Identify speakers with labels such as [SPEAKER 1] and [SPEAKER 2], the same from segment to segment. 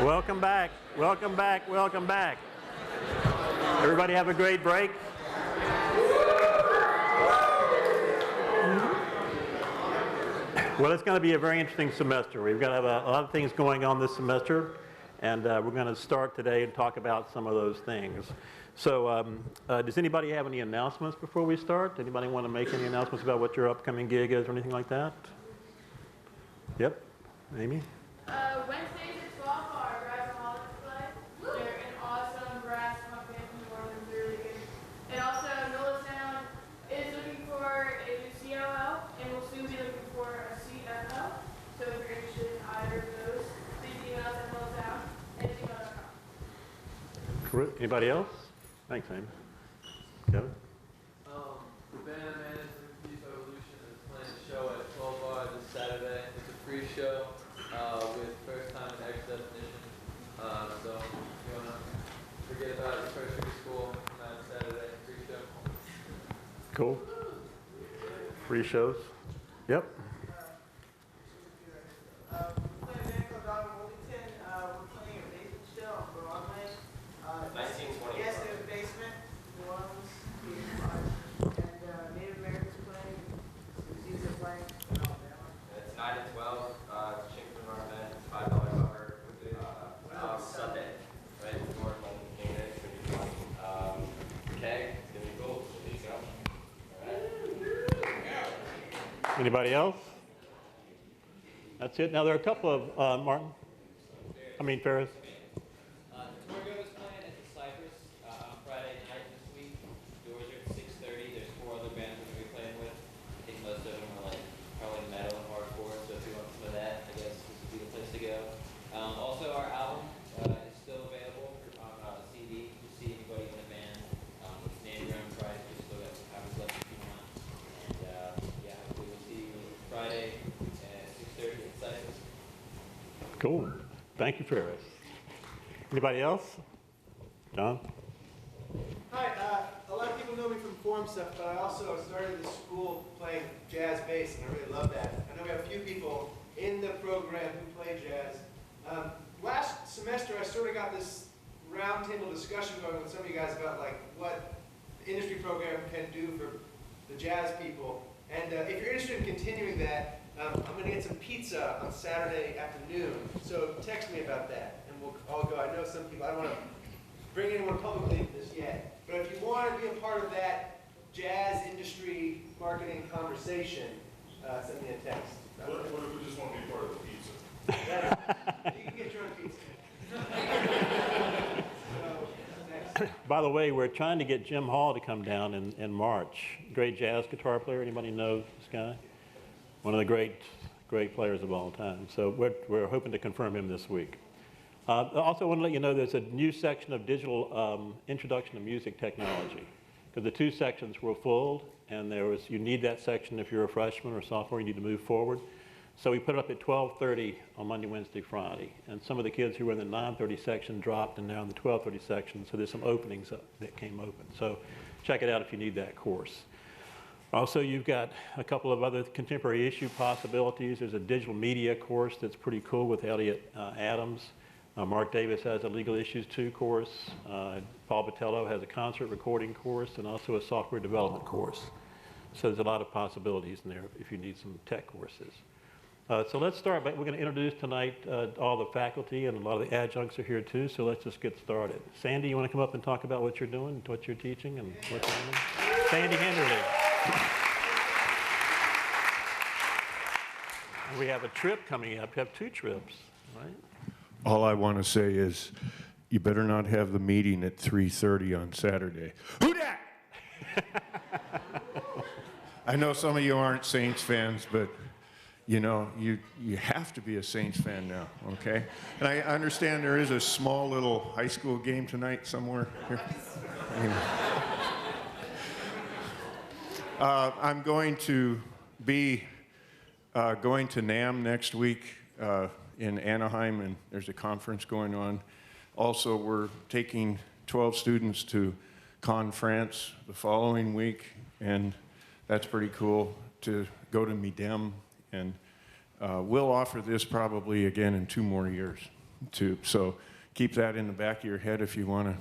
[SPEAKER 1] Welcome back, welcome back, welcome back. Everybody have a great break. Well, it's going to be a very interesting semester. We've got a lot of things going on this semester, and we're going to start today and talk about some of those things. So does anybody have any announcements before we start? Anybody want to make any announcements about what your upcoming gig is or anything like that? Yep, Amy?
[SPEAKER 2] Wednesdays at 12 are brass holiday play. They're an awesome brass punk band from New Orleans. They're really good. And also, NOLA Sound is looking for a new COO, and we'll soon be looking for a CFO. So if you're interested in either of those, please email us at nolasound@gmail.com.
[SPEAKER 1] Anybody else? Thanks, Amy. Kevin?
[SPEAKER 3] The band Management Peace Evolution is playing a show at 12 Bar this Saturday. It's a free show with First Time and X Definition. So if you want to forget about your first year of school, come out Saturday, free show.
[SPEAKER 1] Cool. Free shows. Yep.
[SPEAKER 4] We're playing a band called Dog Wilmington. We're playing a basement show on Broadway.
[SPEAKER 5] 1920.
[SPEAKER 4] Yes, in the basement. New Orleans. And Native Americans playing. Museums are playing in Alabama.
[SPEAKER 5] It's 9 to 12. It's chicken from our event. It's $5 cover. Sunday, right before London game day. It's gonna be fun. Keg, it's gonna be cool. So there you go. All right.
[SPEAKER 1] Anybody else? That's it. Now there are a couple of Ferris.
[SPEAKER 6] Bourgh is playing at the Cypress on Friday night this week. Doors are at 6:30. There's 4 other bands we're going to be playing with. I think most of them are probably metal and hardcore, so if you want some of that, I guess this would be the place to go. Also, our album is still available on CD. If you see anybody in the band, name your own price. We still got some copies left if you want. And yeah, hopefully we'll see you Friday at 6:30 at Cypress.
[SPEAKER 1] Cool. Thank you, Ferris. Anybody else? John?
[SPEAKER 7] Hi, a lot of people know me from forum stuff, but I also started this school playing jazz bass, and I really love that. I know we have a few people in the program who play jazz. Last semester, I sort of got this roundtable discussion going with some of you guys about what the industry program can do for the jazz people. And if you're interested in continuing that, I'm going to get some pizza on Saturday afternoon. So text me about that, and we'll all go. I know some people, I don't want to bring anyone publicly into this yet, but if you want to be a part of that jazz industry marketing conversation, send me a text.
[SPEAKER 8] What if we just want to be part of the pizza?
[SPEAKER 7] You can get your own pizza.
[SPEAKER 1] By the way, we're trying to get Jim Hall to come down in March. Great jazz guitar player. Anybody know this guy? One of the great players of all time. So we're hoping to confirm him this week. I also want to let you know there's a new section of digital introduction to music technology, because the 2 sections were full, and you need that section if you're a freshman or sophomore. You need to move forward. So we put it up at 12:30 on Monday, Wednesday, Friday, and some of the kids who were in the 9:30 section dropped, and now in the 12:30 section. So there's some openings that came open. So check it out if you need that course. Also, you've got a couple of other contemporary issue possibilities. There's a digital media course that's pretty cool with Elliot Adams. Mark Davis has a legal issues 2 course. Paul Botello has a concert recording course and also a software development course. So there's a lot of possibilities in there if you need some tech courses. So let's start. We're going to introduce tonight all the faculty, and a lot of the adjuncts are here too. So let's just get started. Sandy, you want to come up and talk about what you're doing, what you're teaching, and what's going on? Sandy Henderly. We have a trip coming up. We have 2 trips, right?
[SPEAKER 8] All I want to say is, you better not have the meeting at 3:30 on Saturday. Who dat? I know some of you aren't Saints fans, but you know, you have to be a Saints fan now, okay? And I understand there is a small little high school game tonight somewhere here. Anyway. I'm going to be going to NAMM next week in Anaheim, and there's a conference going on. Also, we're taking 12 students to Con France the following week, and that's pretty cool to go to MIDEM, and we'll offer this probably again in 2 more years. So keep that in the back of your head if you want to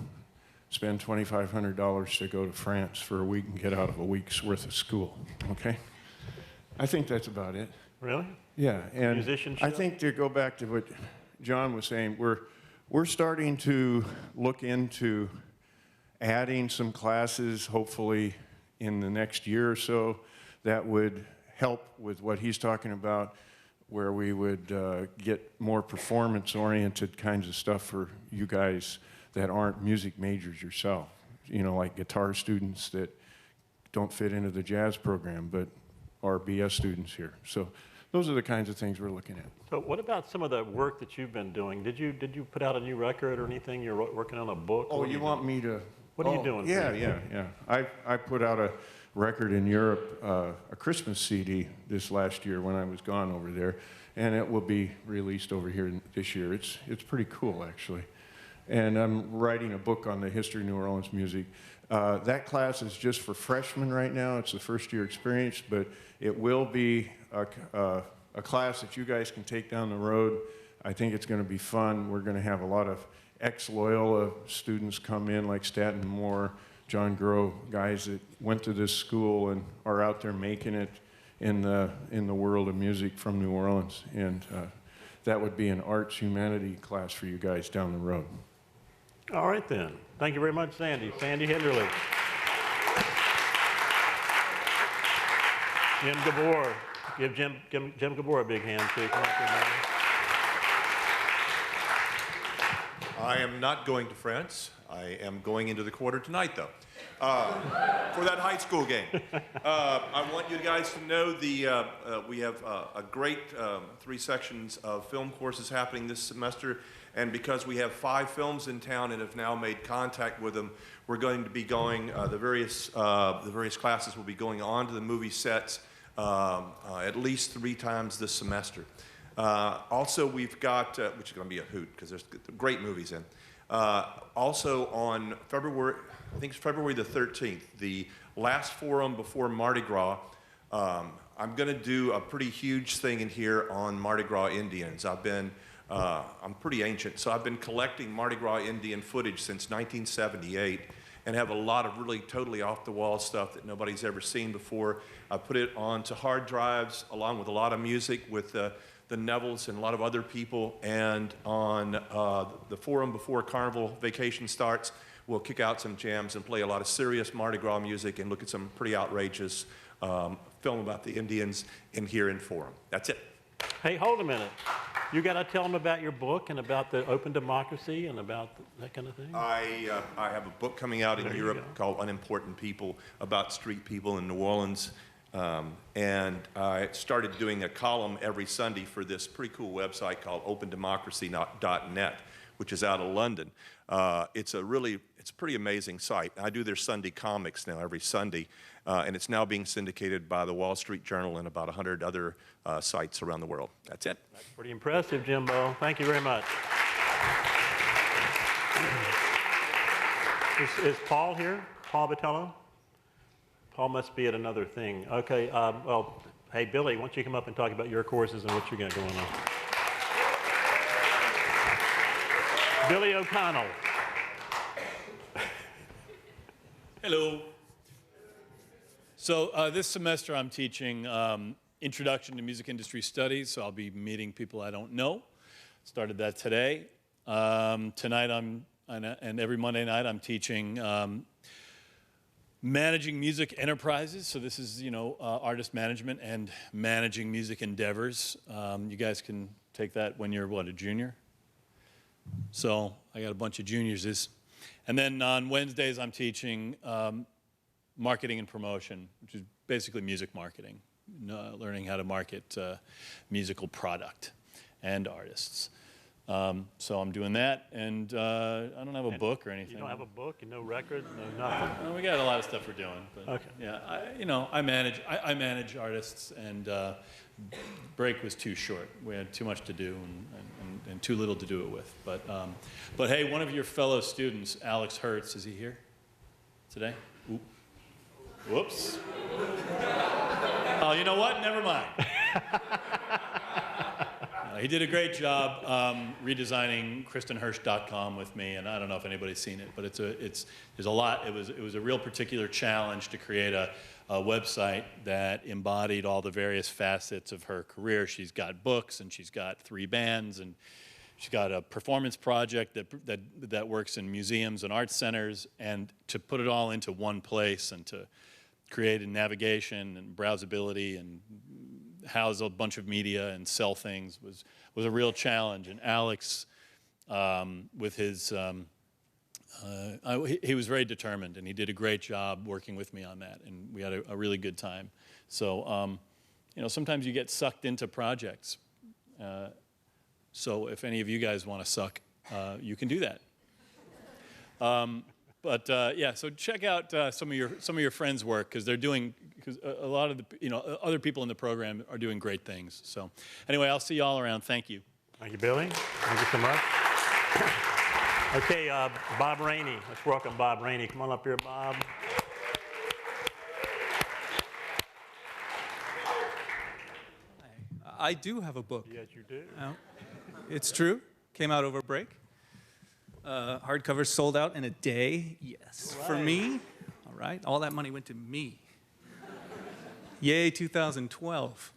[SPEAKER 8] spend $2,500 to go to France for a week and get out of a week's worth of school, okay? I think that's about it.
[SPEAKER 1] Really?
[SPEAKER 8] Yeah, and
[SPEAKER 1] Musicianship?
[SPEAKER 8] I think to go back to what John was saying, we're starting to look into adding some classes, hopefully in the next year or so, that would help with what he's talking about, where we would get more performance-oriented kinds of stuff for you guys that aren't music majors yourself. You know, like guitar students that don't fit into the jazz program, but are BS students here. So those are the kinds of things we're looking at.
[SPEAKER 1] So what about some of the work that you've been doing? Did you put out a new record or anything? You're working on a book?
[SPEAKER 8] Oh, you want me to?
[SPEAKER 1] What are you doing?
[SPEAKER 8] Yeah. I put out a record in Europe, a Christmas CD this last year when I was gone over there, and it will be released over here this year. It's pretty cool, actually. And I'm writing a book on the history of New Orleans music. That class is just for freshmen right now. It's a first-year experience, but it will be a class that you guys can take down the road. I think it's going to be fun. We're going to have a lot of ex-Loyola students come in, like Stanton Moore, John Grove, guys that went to this school and are out there making it in the world of music from New Orleans. And that would be an arts humanity class for you guys down the road.
[SPEAKER 1] All right, then. Thank you very much, Sandy. Sandy Henderly. Jim Gabor. Give Jim Gabor a big hand, too. Come up here, man.
[SPEAKER 9] I am not going to France. I am going into the quarter tonight, though, for that high school game. I want you guys to know we have a great 3 sections of film courses happening this semester, and because we have 5 films in town and have now made contact with them, we're going to be going, the various classes will be going on to the movie sets at least 3 times this semester. Also, we've got, which is going to be a hoot because there's great movies in. Also on February, I think it's February the 13th, the last forum before Mardi Gras, I'm going to do a pretty huge thing in here on Mardi Gras Indians. I'm pretty ancient, so I've been collecting Mardi Gras Indian footage since 1978 and have a lot of really totally off-the-wall stuff that nobody's ever seen before. I put it onto hard drives along with a lot of music with the Nevilles and a lot of other people, and on the forum before Carnival vacation starts, we'll kick out some jams and play a lot of serious Mardi Gras music and look at some pretty outrageous film about the Indians in here in Forum. That's it.
[SPEAKER 1] Hey, hold a minute. You got to tell them about your book and about the open democracy and about that kind of thing?
[SPEAKER 9] I have a book coming out in Europe called Unimportant People, about street people in New Orleans. And I started doing a column every Sunday for this pretty cool website called opendemocracy.net, which is out of London. It's a pretty amazing site. I do their Sunday comics now every Sunday, and it's now being syndicated by the Wall Street Journal and about 100 other sites around the world. That's it.
[SPEAKER 1] That's pretty impressive, Jimbo. Thank you very much. Is Paul here? Paul Vitello? Paul must be at another thing. Okay, well, hey, Billy, why don't you come up and talk about your courses and what you got going on? Billy OConnell.
[SPEAKER 10] Hello. So this semester I'm teaching Introduction to Music Industry Studies, so I'll be meeting people I don't know. Started that today. Tonight and every Monday night I'm teaching managing music enterprises. So this is, artist management and managing music endeavors. You guys can take that when you're, what, a junior? So I got a bunch of juniors. And then on Wednesdays I'm teaching marketing and promotion, which is basically music marketing, learning how to market musical product and artists. So I'm doing that, and I don't have a book or anything.
[SPEAKER 1] You don't have a book, no record, no nothing?
[SPEAKER 10] No, we got a lot of stuff we're doing. But,
[SPEAKER 1] okay.
[SPEAKER 10] Yeah, I manage artists, and break was too short. We had too much to do and too little to do it with. But hey, one of your fellow students, Alex Hertz, is he here today? Ooh. Whoops. Oh, you know what? Never mind. He did a great job redesigning KristenHirsch.com with me, and I don't know if anybody's seen it, but there's a lot. It was a real particular challenge to create a website that embodied all the various facets of her career. She's got books, and she's got 3 bands, and she's got a performance project that works in museums and art centers, and to put it all into one place and to create a navigation and browsability and house a bunch of media and sell things was a real challenge. And Alex, with his, he was very determined, and he did a great job working with me on that, and we had a really good time. So, you know, sometimes you get sucked into projects. So if any of you guys want to suck, you can do that. Yeah, so check out some of your friends' work, because they're doing, because a lot of the other people in the program are doing great things. So anyway, I'll see you all around. Thank you.
[SPEAKER 1] Thank you, Billy. Thank you so much. Okay, Bob Rainey. Let's welcome Bob Rainey. Come on up here, Bob.
[SPEAKER 11] I do have a book.
[SPEAKER 1] Yes, you do.
[SPEAKER 11] It's true. Came out over break. Hardcover sold out in a day. Yes.
[SPEAKER 1] Right.
[SPEAKER 11] For me. All right. All that money went to me. Yay, 2012.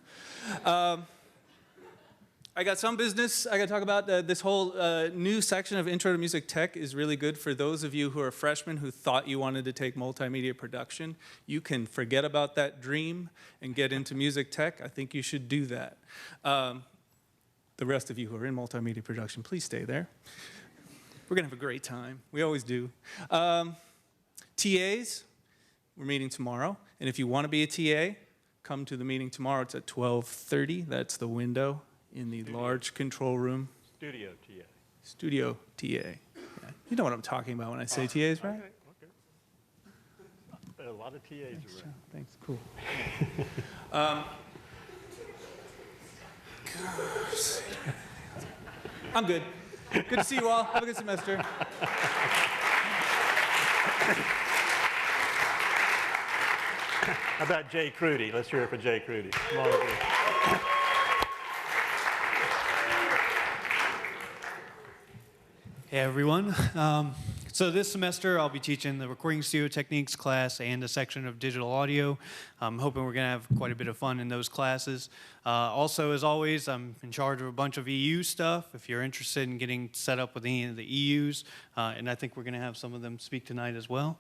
[SPEAKER 11] I got some business I got to talk about. This whole new section of Intro to Music Tech is really good for those of you who are freshmen who thought you wanted to take multimedia production. You can forget about that dream and get into music tech. I think you should do that. The rest of you who are in multimedia production, please stay there. We're going to have a great time. We always do. TAs, we're meeting tomorrow. And if you want to be a TA, come to the meeting tomorrow. It's at 12:30. That's the window in the large control room.
[SPEAKER 1] Studio TA.
[SPEAKER 11] Studio TA. Yeah. You know what I'm talking about when I say TAs, right?
[SPEAKER 1] Okay. A lot of TAs around.
[SPEAKER 11] Thanks, cool. I'm good. Good to see you all. Have a good semester.
[SPEAKER 1] How about Jay Crudy? Let's hear it for Jay Crudy. Come on over here.
[SPEAKER 12] Hey everyone. So this semester I'll be teaching the recording studio techniques class and a section of digital audio. I'm hoping we're going to have quite a bit of fun in those classes. Also, as always, I'm in charge of a bunch of EU stuff. If you're interested in getting set up with any of the EUs, and I think we're going to have some of them speak tonight as well.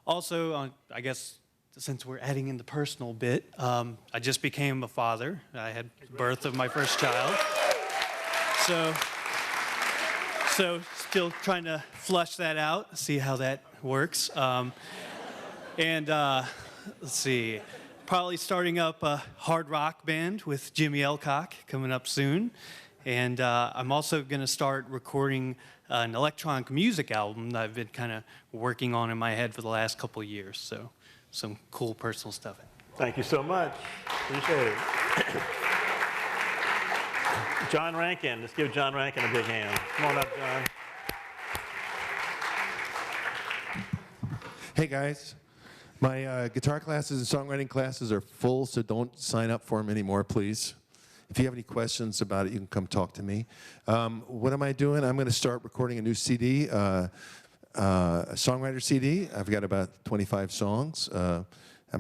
[SPEAKER 12] Also, I guess since we're adding in the personal bit, I just became a father. I had the birth of my first child. So still trying to flush that out, see how that works. Let's see, probably starting up a hard rock band with Jimmy Elcock coming up soon. And I'm also going to start recording an electronic music album that I've been kind of working on in my head for the last couple of years. So some cool personal stuff.
[SPEAKER 1] Thank you so much. Appreciate it. John Rankin. Let's give John Rankin a big hand. Come on up, John.
[SPEAKER 13] Hey, guys. My guitar classes and songwriting classes are full, so don't sign up for them anymore, please. If you have any questions about it, you can come talk to me. What am I doing? I'm going to start recording a new CD, a songwriter CD. I've got about 25 songs. I'm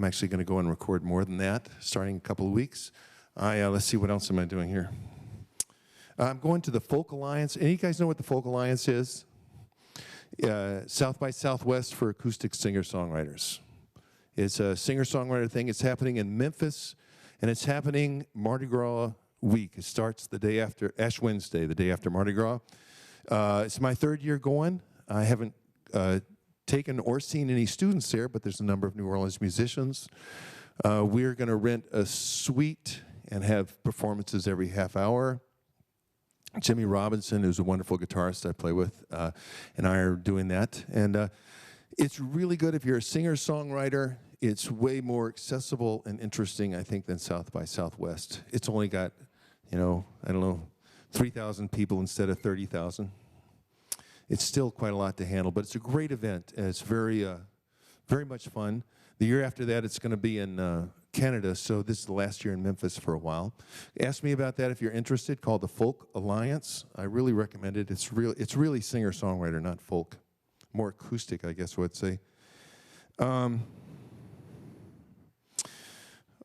[SPEAKER 13] actually going to go and record more than that, starting in a couple of weeks. Let's see, what else am I doing here? I'm going to the Folk Alliance. Any of you guys know what the Folk Alliance is? South by Southwest for acoustic singer-songwriters. It's a singer-songwriter thing. It's happening in Memphis, and it's happening Mardi Gras week. It starts the day after Ash Wednesday, the day after Mardi Gras. It's my 3rd year going. I haven't taken or seen any students there, but there's a number of New Orleans musicians. We're going to rent a suite and have performances every half hour. Jimmy Robinson, who's a wonderful guitarist I play with, and I are doing that. And it's really good if you're a singer-songwriter. It's way more accessible and interesting, I think, than South by Southwest. It's only got, I don't know, 3,000 people instead of 30,000. It's still quite a lot to handle, but it's a great event, and it's very, very much fun. The year after that, it's going to be in Canada, so this is the last year in Memphis for a while. Ask me about that if you're interested, called the Folk Alliance. I really recommend it. It's really singer-songwriter, not folk. More acoustic, I guess I would say.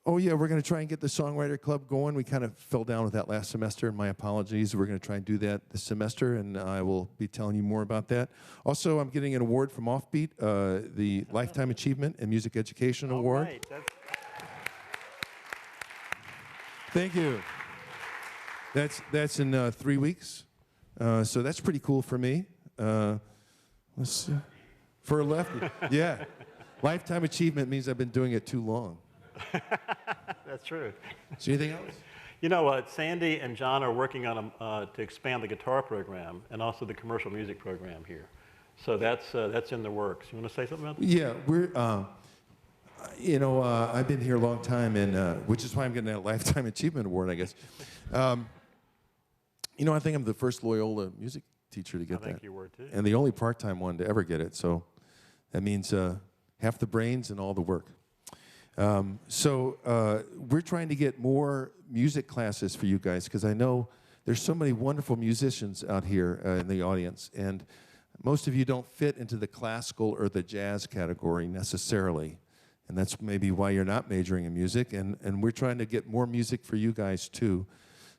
[SPEAKER 13] Oh yeah, we're going to try and get the Songwriter Club going. We kind of fell down with that last semester, and my apologies. We're going to try and do that this semester, and I will be telling you more about that. Also, I'm getting an award from Offbeat, the Lifetime Achievement in Music Education Award.
[SPEAKER 1] Right.
[SPEAKER 13] Thank you. That's in 3 weeks, so that's pretty cool for me. Let's see. For a lefty, yeah. Lifetime Achievement means I've been doing it too long.
[SPEAKER 1] That's true.
[SPEAKER 13] Is there anything else?
[SPEAKER 1] You know what? Sandy and John are working on to expand the guitar program and also the commercial music program here. So that's in the works. You want to say something about that?
[SPEAKER 13] Yeah, we're. I've been here a long time, and which is why I'm getting that Lifetime Achievement Award, I guess. I think I'm the first Loyola music teacher to get that.
[SPEAKER 1] I think you were too.
[SPEAKER 13] And the only part-time one to ever get it. So that means half the brains and all the work. We're trying to get more music classes for you guys because I know there's so many wonderful musicians out here in the audience, and most of you don't fit into the classical or the jazz category necessarily, and that's maybe why you're not majoring in music, and we're trying to get more music for you guys too.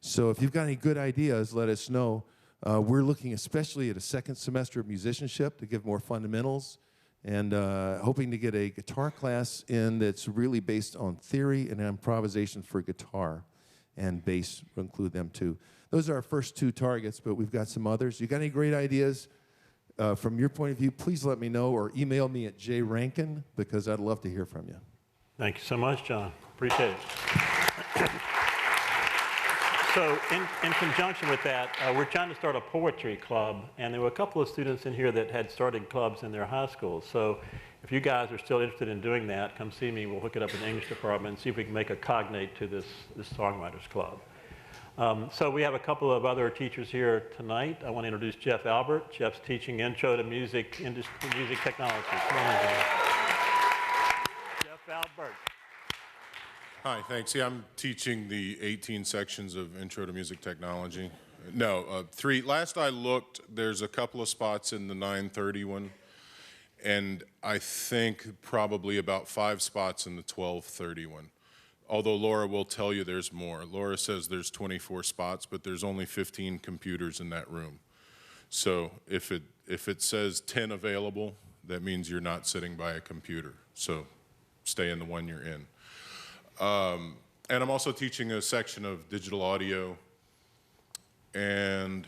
[SPEAKER 13] So if you've got any good ideas, let us know. We're looking especially at a second semester of musicianship to give more fundamentals, and hoping to get a guitar class in that's really based on theory and improvisation for guitar, and bass will include them too. Those are our first two targets, but we've got some others. You got any great ideas from your point of view, please let me know or email me at jrankin because I'd love to hear from you.
[SPEAKER 1] Thank you so much, John. Appreciate it. So in conjunction with that, we're trying to start a poetry club, and there were a couple of students in here that had started clubs in their high schools. So if you guys are still interested in doing that, come see me. We'll hook it up in the English department and see if we can make a cognate to this Songwriters Club. So we have a couple of other teachers here tonight. I want to introduce Jeff Albert. Jeff's teaching Intro to Music Technology. Come on in, Jeff Albert.
[SPEAKER 14] Hi, thanks. Yeah, I'm teaching the 18 sections of Intro to Music Technology. No, 3. Last I looked, there's a couple of spots in the 9:30 one, and I think probably about 5 spots in the 12:30 one. Although Laura will tell you there's more. Laura says there's 24 spots, but there's only 15 computers in that room. So if it says 10 available, that means you're not sitting by a computer. So stay in the one you're in. And I'm also teaching a section of digital audio, and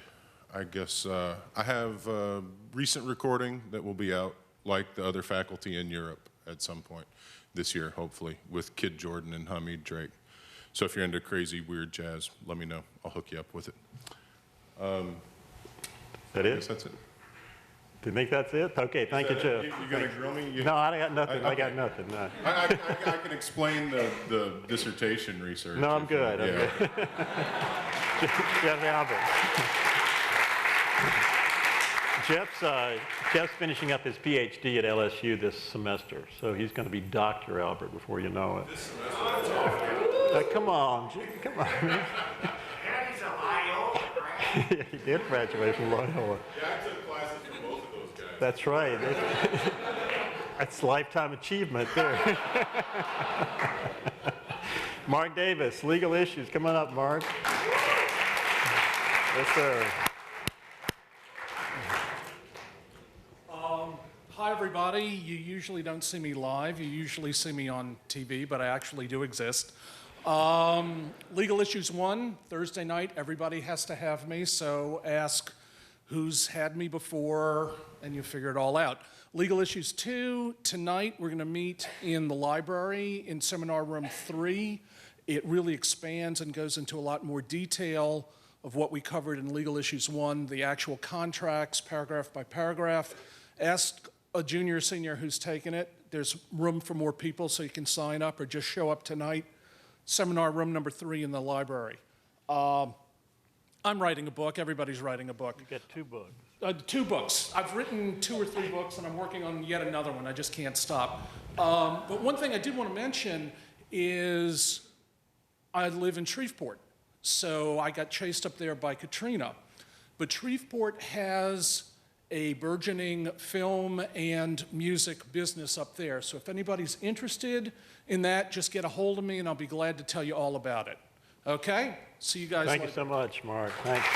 [SPEAKER 14] I guess I have a recent recording that will be out, like the other faculty in Europe at some point this year, hopefully, with Kid Jordan and Hamid Drake. So if you're into crazy, weird jazz, let me know. I'll hook you up with it.
[SPEAKER 1] That
[SPEAKER 14] I
[SPEAKER 1] is?
[SPEAKER 14] guess that's it.
[SPEAKER 1] Do you think that's it? Okay, thank you, Jeff.
[SPEAKER 14] You gonna grill me?
[SPEAKER 1] No, I got nothing.
[SPEAKER 14] Okay.
[SPEAKER 1] I got nothing. No.
[SPEAKER 14] I can explain the dissertation research.
[SPEAKER 1] No, I'm good. I'm
[SPEAKER 14] Yeah.
[SPEAKER 1] good. Jeff Albert. Jeff's finishing up his PhD at LSU this semester, so he's going to be Dr. Albert before you know it.
[SPEAKER 14] This semester?
[SPEAKER 1] Come on, come on.
[SPEAKER 7] And he's a Loyola, right?
[SPEAKER 1] He did graduate from Loyola.
[SPEAKER 14] Yeah, I took classes from both of those guys.
[SPEAKER 1] That's right. That's lifetime achievement there. Mark Davis, legal issues. Come on up, Mark. Yes, sir.
[SPEAKER 15] Hi, everybody. You usually don't see me live. You usually see me on TV, but I actually do exist. Legal Issues 1, Thursday night, everybody has to have me, so ask who's had me before, and you figure it all out. Legal Issues 2, tonight we're going to meet in the library in Seminar Room 3. It really expands and goes into a lot more detail of what we covered in Legal Issues 1, the actual contracts, paragraph by paragraph. Ask a junior or senior who's taken it. There's room for more people, so you can sign up or just show up tonight. Seminar room number 3 in the library. I'm writing a book. Everybody's writing a book.
[SPEAKER 1] You got 2 books.
[SPEAKER 15] 2 books. I've written 2 or 3 books, and I'm working on yet another one. I just can't stop. But one thing I did want to mention is I live in Shreveport, so I got chased up there by Katrina. But Shreveport has a burgeoning film and music business up there. So if anybody's interested in that, just get a hold of me and I'll be glad to tell you all about it. Okay? See you guys later.
[SPEAKER 1] Thank you so much, Mark. Thanks.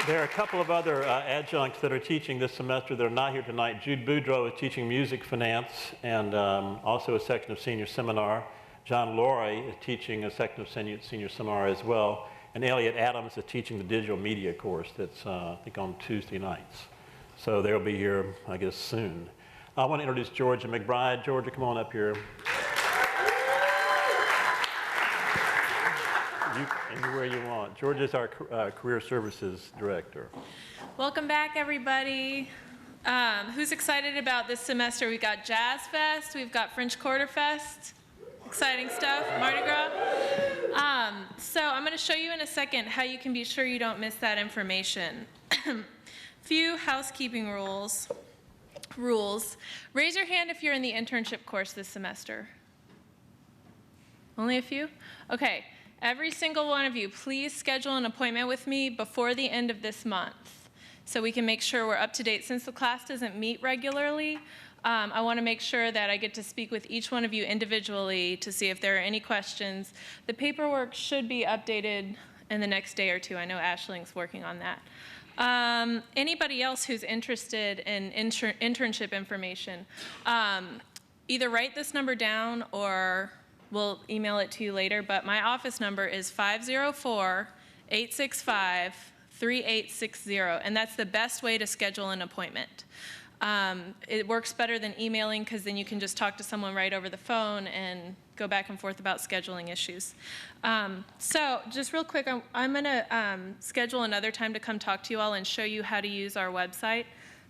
[SPEAKER 1] There are a couple of other adjuncts that are teaching this semester that are not here tonight. Jude Boudreau is teaching music finance and also a section of senior seminar. John Laurie is teaching a section of senior seminar as well. And Elliot Adams is teaching the digital media course that's, I think, on Tuesday nights. So they'll be here, I guess, soon. I want to introduce Georgia McBride. Georgia, come on up here. Anywhere you want. Georgia is our Career Services Director.
[SPEAKER 16] Welcome back, everybody. Who's excited about this semester? We've got Jazz Fest, we've got French Quarter Fest. Exciting stuff, Mardi Gras. So I'm going to show you in a second how you can be sure you don't miss that information. Few housekeeping rules. Raise your hand if you're in the internship course this semester. Only a few? Okay. Every single one of you, please schedule an appointment with me before the end of this month so we can make sure we're up to date. Since the class doesn't meet regularly, I want to make sure that I get to speak with each one of you individually to see if there are any questions. The paperwork should be updated in the next day or two. I know Ashling's working on that. Anybody else who's interested in internship information, either write this number down or we'll email it to you later, but my office number is 504-865-3860, and that's the best way to schedule an appointment. It works better than emailing because then you can just talk to someone right over the phone and go back and forth about scheduling issues. So just real quick, I'm going to schedule another time to come talk to you all and show you how to use our website.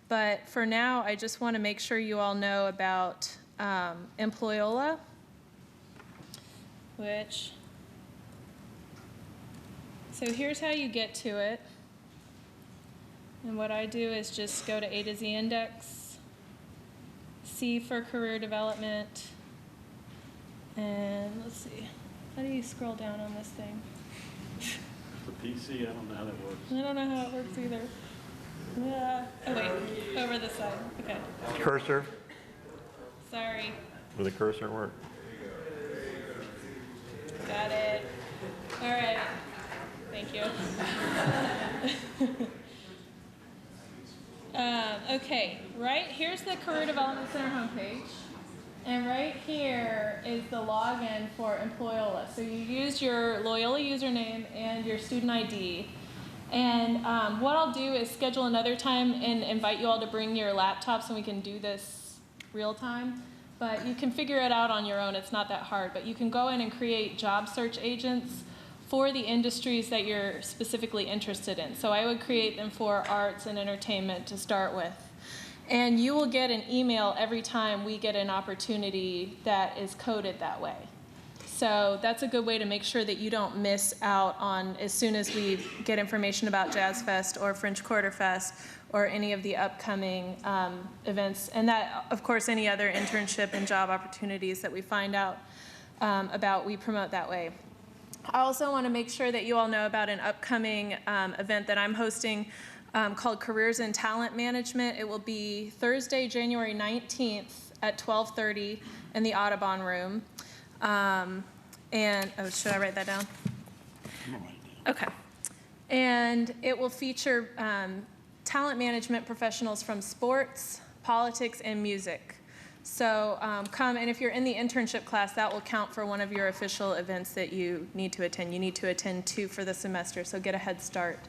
[SPEAKER 16] But for now, I just want to make sure you all know about Loyola, so here's how you get to it. And what I do is just go to A to Z index, C for career development, and let's see, how do you scroll down on this thing?
[SPEAKER 1] The PC, I don't know how that works.
[SPEAKER 16] I don't know how it works either. Oh wait, over the side, okay.
[SPEAKER 1] Cursor?
[SPEAKER 16] Sorry.
[SPEAKER 1] Will the cursor work?
[SPEAKER 16] Got it. All right. Thank you. Okay, right here's the Career Development Center homepage. And right here is the login for Loyola. So you use your Loyola username and your student ID. And what I'll do is schedule another time and invite you all to bring your laptops and we can do this real time. But you can figure it out on your own. It's not that hard. But you can go in and create job search agents for the industries that you're specifically interested in. So I would create them for arts and entertainment to start with. And you will get an email every time we get an opportunity that is coded that way. So that's a good way to make sure that you don't miss out on as soon as we get information about Jazz Fest or French Quarter Fest or any of the upcoming events. And that, of course, any other internship and job opportunities that we find out about, we promote that way. I also want to make sure that you all know about an upcoming event that I'm hosting called Careers in Talent Management. It will be Thursday, January 19th at 12:30 in the Audubon Room. Should I write that down? Okay. And it will feature talent management professionals from sports, politics, and music. So come, and if you're in the internship class, that will count for one of your official events that you need to attend. You need to attend 2 for the semester, so get a head start.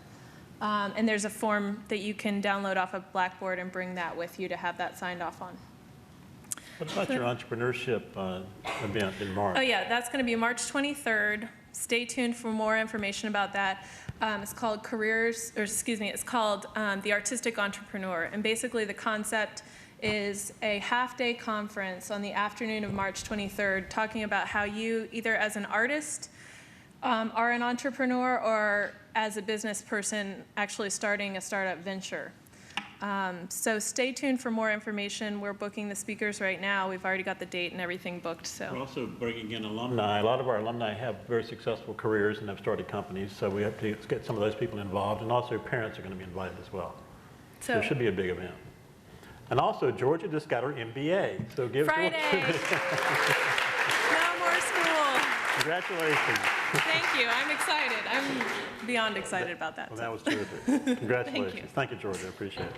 [SPEAKER 16] And there's a form that you can download off of Blackboard and bring that with you to have that signed off on.
[SPEAKER 1] What about your entrepreneurship event in March?
[SPEAKER 16] Oh yeah, that's going to be March 23rd. Stay tuned for more information about that. It's called it's called The Artistic Entrepreneur. And basically the concept is a half-day conference on the afternoon of March 23rd talking about how you, either as an artist, are an entrepreneur, or as a business person actually starting a startup venture. So stay tuned for more information. We're booking the speakers right now. We've already got the date and everything booked,
[SPEAKER 1] We're
[SPEAKER 16] so.
[SPEAKER 1] also bringing in alumni. A lot of our alumni have very successful careers and have started companies, so we have to get some of those people involved, and also parents are going to be invited as well. So it should be a big event. And also, Georgia just got her MBA, so give
[SPEAKER 16] Friday.
[SPEAKER 1] Georgia.
[SPEAKER 16] No more school.
[SPEAKER 1] Congratulations.
[SPEAKER 16] Thank you. I'm excited. I'm beyond excited about that.
[SPEAKER 1] Well, that was terrific. Congratulations. Thank you, Georgia. I appreciate it.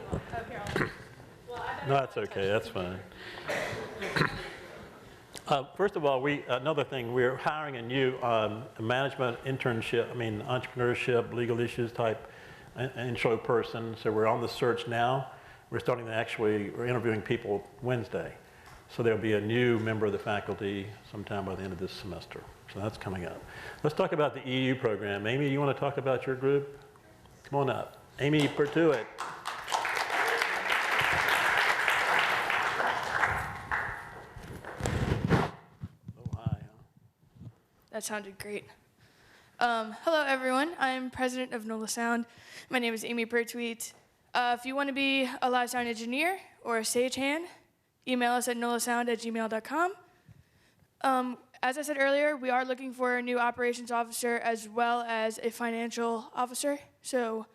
[SPEAKER 1] No, that's okay. That's fine. First of all, another thing, we're hiring a new management internship, entrepreneurship, legal issues type intro person. So we're on the search now. We're we're interviewing people Wednesday. So there'll be a new member of the faculty sometime by the end of this semester. So that's coming up. Let's talk about the EU program. Amy, you want to talk about your group? Come on up. Amy Pertuit.
[SPEAKER 2] That sounded great. Hello, everyone. I'm president of NOLA Sound. My name is Amy Pertweet. If you want to be a live sound engineer or a stagehand, email us at nolasound@gmail.com. As I said earlier, we are looking for a new operations officer as well as a financial officer. So,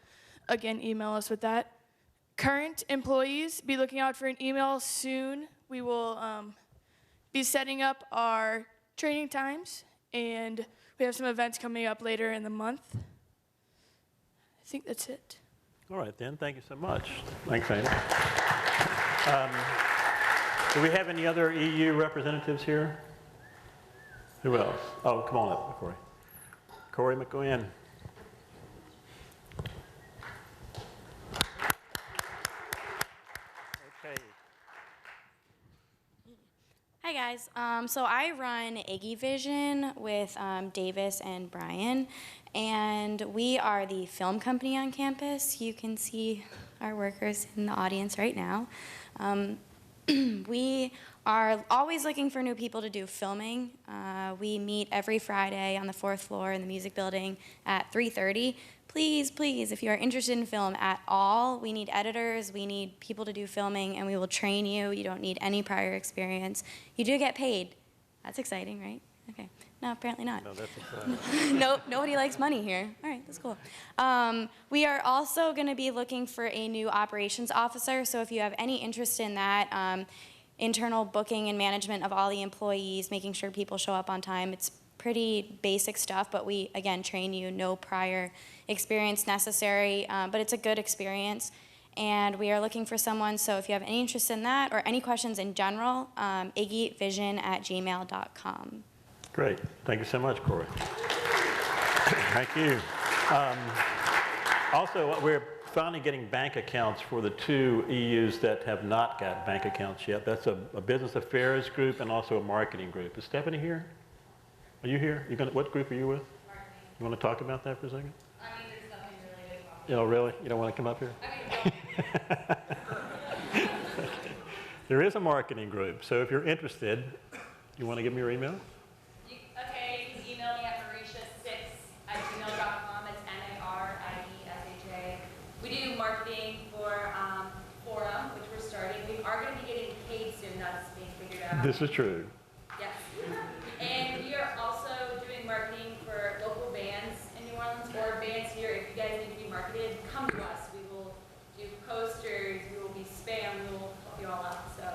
[SPEAKER 2] again, email us with that. Current employees, be looking out for an email soon. We will be setting up our training times, and we have some events coming up later in the month. I think that's it.
[SPEAKER 1] All right, then. Thank you so much. Thanks, Amy. Do we have any other EU representatives here? Who else? Oh, come on up, Corey. Corey McGuinn. Okay.
[SPEAKER 17] Hi guys. So I run Iggy Vision with Davis and Brian, and we are the film company on campus. You can see our workers in the audience right now. We are always looking for new people to do filming. We meet every Friday on the 4th floor in the music building at 3:30. Please, please, if you are interested in film at all, we need editors, we need people to do filming, and we will train you. You don't need any prior experience. You do get paid. That's exciting, right? Okay. No, apparently not.
[SPEAKER 1] No, that's exciting.
[SPEAKER 17] No, nobody likes money here. All right, that's cool. We are also going to be looking for a new operations officer, so if you have any interest in that, internal booking and management of all the employees, making sure people show up on time, it's pretty basic stuff, but we, again, train you, no prior experience necessary, but it's a good experience. And we are looking for someone, so if you have any interest in that or any questions in general, iggyvision@gmail.com.
[SPEAKER 1] Great. Thank you so much, Corey. Thank you. Also, we're finally getting bank accounts for the 2 EUs that have not got bank accounts yet. That's a business affairs group and also a marketing group. Is Stephanie here? Are you here? What group are you with? Marketing. You want to talk about that for a second?
[SPEAKER 17] There's nothing really good about
[SPEAKER 1] it. Oh, really? You don't want to come up here? There is a marketing group, so if you're interested, you want to give me your email?
[SPEAKER 17] Okay, you can email me at marisha6@gmail.com. It's MARIESHA. We do marketing for Forum, which we're starting. We are going to be getting paid soon. That's being figured out.
[SPEAKER 1] This is true.
[SPEAKER 17] Yes. And we are also doing marketing for local bands in New Orleans or bands here. If you guys need to be marketed, come to us. We will do posters. We will be spam. We will help you all out. So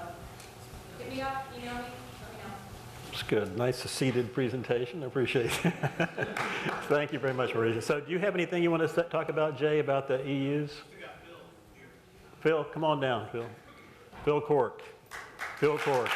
[SPEAKER 17] hit me up, email me, let me know.
[SPEAKER 1] It's good. Nice seated presentation. I appreciate it. Thank you very much, Marisha. So do you have anything you want to talk about, Jay, about the EUs? Phil, come on down, Phil. Phil Cork. Phil Cork.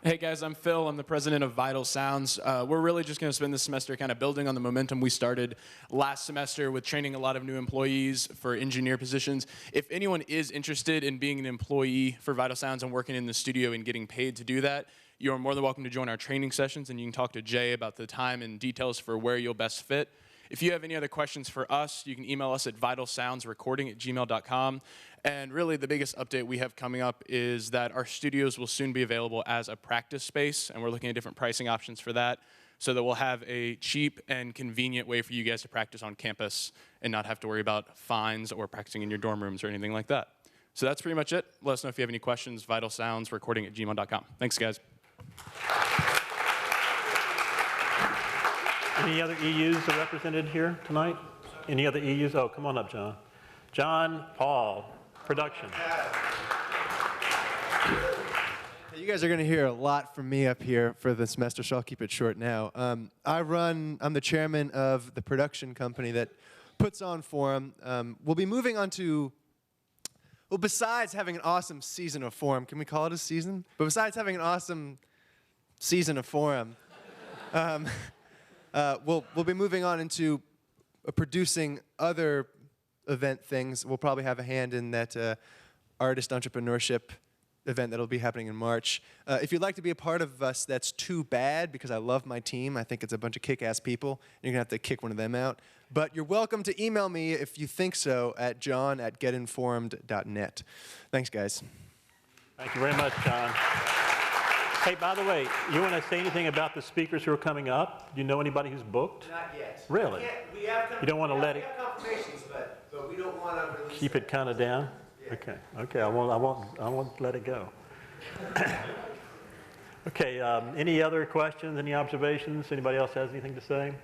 [SPEAKER 18] Hey guys, I'm Phil. I'm the president of Vital Sounds. We're really just going to spend this semester kind of building on the momentum we started last semester with training a lot of new employees for engineer positions. If anyone is interested in being an employee for Vital Sounds and working in the studio and getting paid to do that, you're more than welcome to join our training sessions, and you can talk to Jay about the time and details for where you'll best fit. If you have any other questions for us, you can email us at vitalsoundsrecording@gmail.com. And really the biggest update we have coming up is that our studios will soon be available as a practice space, and we're looking at different pricing options for that. so that we'll have a cheap and convenient way for you guys to practice on campus and not have to worry about fines or practicing in your dorm rooms or anything like that. So that's pretty much it. Let us know if you have any questions. vitalsoundsrecording@gmail.com. Thanks, guys.
[SPEAKER 1] Any other EUs are represented here tonight? Any other EUs? Oh, come on up, John. John Paul, production.
[SPEAKER 19] You guys are going to hear a lot from me up here for the semester, so I'll keep it short now. I'm the chairman of the production company that puts on Forum. We'll be moving on to, well, besides having an awesome season of Forum, can we call it a season? But besides having an awesome season of Forum, we'll be moving on into producing other event things. We'll probably have a hand in that artist entrepreneurship event that'll be happening in March. If you'd like to be a part of us, that's too bad, because I love my team. I think it's a bunch of kick-ass people. You're going to have to kick one of them out. But you're welcome to email me if you think so at john@getinformed.net. Thanks, guys.
[SPEAKER 1] Thank you very much, John. Hey, by the way, you want to say anything about the speakers who are coming up? Do you know anybody who's booked?
[SPEAKER 7] Not yet.
[SPEAKER 1] Really?
[SPEAKER 7] We have
[SPEAKER 1] You don't want to let
[SPEAKER 7] we
[SPEAKER 1] it
[SPEAKER 7] have confirmations, but we don't want to release
[SPEAKER 1] keep it kind of down? Okay. Okay. I won't let it go. Okay. Any other questions? Any observations? Anybody else has anything to say?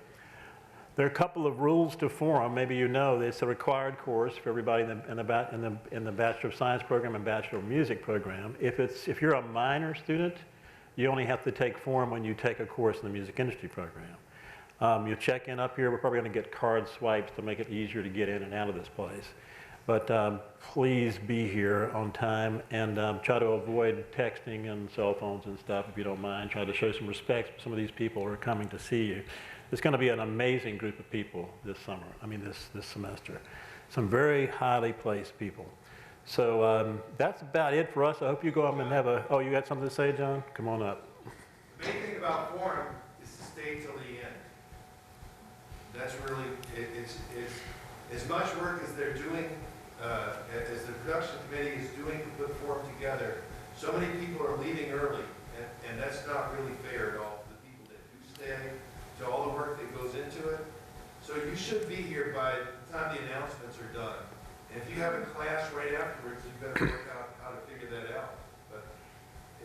[SPEAKER 1] There are a couple of rules to Forum. Maybe you know it's a required course for everybody in the Bachelor of Science program and Bachelor of Music program. If you're a minor student, you only have to take Forum when you take a course in the music industry program. You check in up here. We're probably going to get card swipes to make it easier to get in and out of this place. But please be here on time and try to avoid texting and cell phones and stuff if you don't mind. Try to show some respect for some of these people who are coming to see you. It's going to be an amazing group of people this summer, this semester. Some very highly placed people. So that's about it for us. I hope you go up and have a, oh, you got something to say, John? Come on up.
[SPEAKER 13] The main thing about Forum is to stay till the end. That's really, it's as much work as they're doing, as the production committee is doing to put Forum together. So many people are leaving early, and that's not really fair at all to the people that do stay, to all the work that goes into it. So you should be here by the time the announcements are done. And if you have a class right afterwards, you better work out how to figure that out. But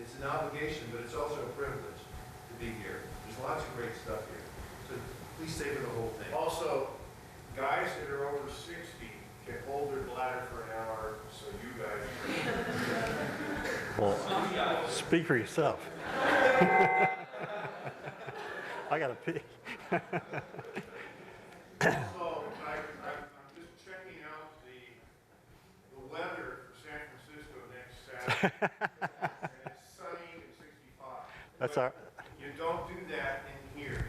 [SPEAKER 13] it's an obligation, but it's also a privilege to be here. There's lots of great stuff here. So please stay for the whole thing.
[SPEAKER 20] Also, guys that are over 60 can hold their bladder for an hour, so you guys
[SPEAKER 1] Well, speak for yourself. I got to pee.
[SPEAKER 20] Also, I'm just checking out the weather for San Francisco next Saturday. And it's sunny and 65.
[SPEAKER 1] That's
[SPEAKER 20] But
[SPEAKER 1] our.
[SPEAKER 20] you don't do that in here.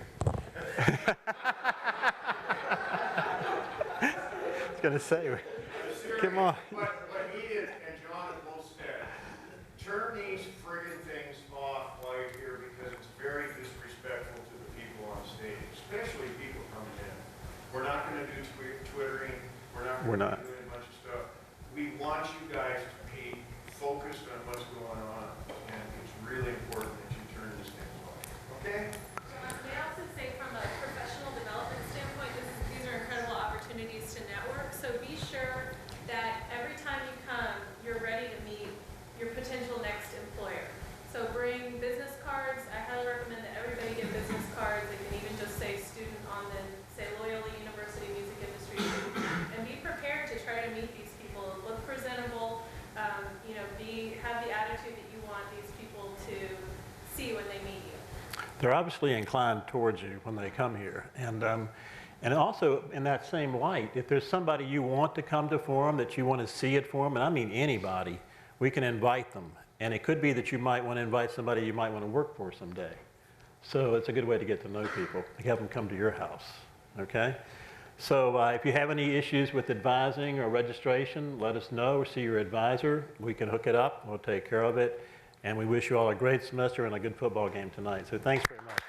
[SPEAKER 1] I was going to say, come on.
[SPEAKER 20] What he and John have both said, turn these friggin' things off while you're here, because it's very disrespectful to the people on stage, especially people coming in. We're not going to do Twittering. We're not going to be doing a bunch of stuff. We want you guys to be focused on what's going on, and it's really important that you turn these things off. Okay?
[SPEAKER 21] May I also say, from a professional development standpoint, these are incredible opportunities to network. So be sure that every time you come, you're ready to meet your potential next employer. So bring business cards. I highly recommend that everybody get business cards. They can even just say student on them, say Loyola University Music Industry student, and be prepared to try to meet these people. Look presentable. Have the attitude that you want these people to see when they meet you.
[SPEAKER 1] They're obviously inclined towards you when they come here. And also, in that same light, if there's somebody you want to come to Forum, that you want to see at Forum, and I mean anybody, we can invite them. And it could be that you might want to invite somebody you might want to work for someday. So it's a good way to get to know people, to have them come to your house, okay? So if you have any issues with advising or registration, let us know or see your advisor. We can hook it up. We'll take care of it. And we wish you all a great semester and a good football game tonight. So thanks very much.